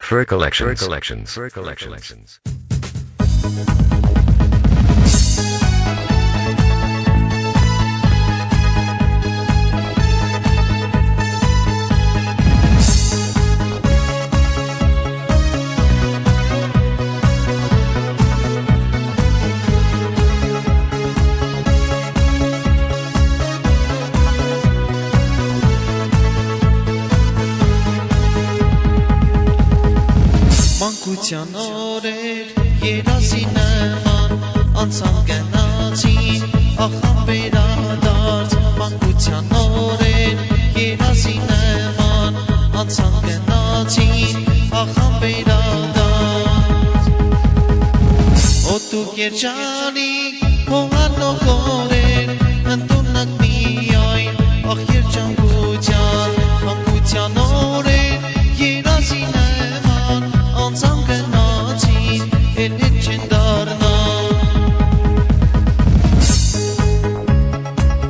Fur collections. Մանկության օրեր երազի նման անցան գնացին ախան վերադարձ մանկության օրեր երազի նման անցան գնացին ախան վերադարձ օտու երջանիկ հողանող օրեր ընդունակ միայն ախ